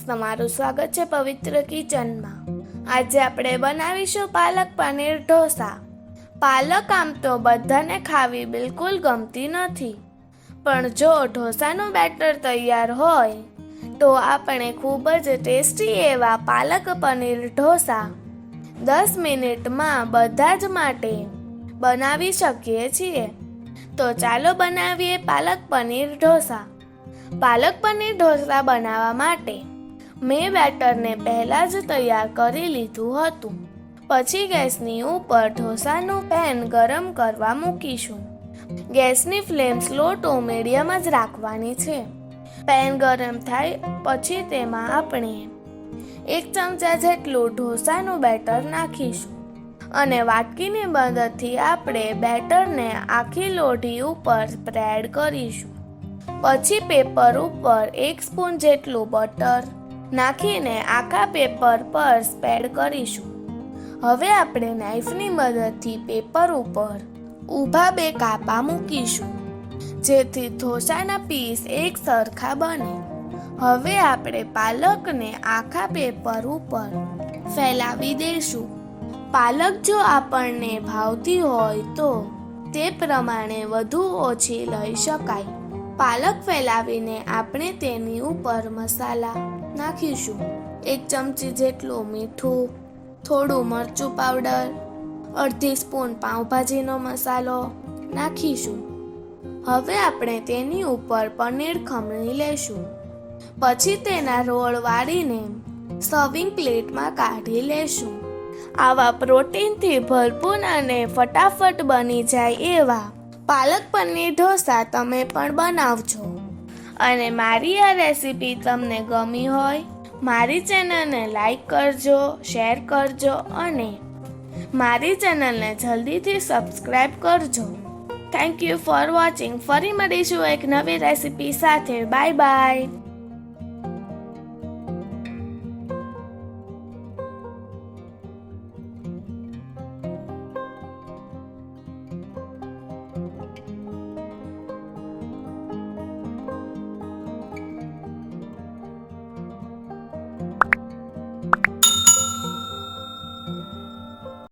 તમારું સ્વાગત છે પવિત્ર કિચનમાં। આજે આપણે બનાવીશું પાલક પનીર ઢોસા। પાલક આમ તો બધાને ખાવી બિલકુલ ગમતી નથી, પણ જો ઢોસાનું બેટર તૈયાર હોય તો આપણે ખૂબ જ ટેસ્ટી એવા પાલક પનીર ઢોસા 10 મિનિટમાં બધા જ માટે બનાવી શકીએ છીએ। તો ચાલો બનાવીએ પાલક પનીર ઢોસા। પાલક પનીર ઢોસા બનાવવા માટે મેં બેટરને પહેલાં જ તૈયાર કરી લીધું હતું। પછી ગેસની ઉપર ઢોસાનું પેન ગરમ કરવા મૂકીશું। ગેસની ફ્લેમ સ્લો ટુ મીડિયમ જ રાખવાની છે। પેન ગરમ થાય પછી તેમાં આપણે 1 ચમચા જેટલું ઢોસાનું બેટર નાખીશું અને વાટકીની મદદથી આપણે બેટરને આખી લોઢી ઉપર સ્પ્રેડ કરીશું। પછી પેપર ઉપર 1 સ્પૂન જેટલું બટર નાખીને આખા પેપર પર સ્પ્રેડ કરીશું। હવે આપણે નાઈફની મદદથી પેપર ઉપર ઊભા 2 કાપા મૂકીશું, જેથી ઢોસાના પીસ એક સરખા બને। હવે આપણે પાલકને આખા પેપર ઉપર ફેલાવી દઈશું। પાલક જો આપણને ભાવતી હોય તો તે પ્રમાણે વધુ ઓછી લઈ શકાય। પાલક ફેલાવીને આપણે તેની ઉપર મસાલા નાખીશું। 1 ચમચી જેટલું મીઠું, થોડું મરચું પાવડર, અડધી સ્પૂન પાઉંભાજીનો મસાલો નાખીશું। હવે આપણે તેની ઉપર પનીર ખમણી લેશું। પછી તેના રોલ વાળીને સર્વિંગ પ્લેટમાં કાઢી લેશું। આવા પ્રોટીનથી ભરપૂર અને ફટાફટ બની જાય એવા પાલક પનીર ઢોસા તમે પણ બનાવજો। અને મારી આ રેસીપી તમને ગમી હોય મારી ચેનલને લાઈક કરજો, શેર કરજો અને મારી ચેનલને જલ્દીથી સબસ્ક્રાઈબ કરજો। Thank you for watching. ફરી મળીશું એક નવી રેસીપી સાથે। Bye bye.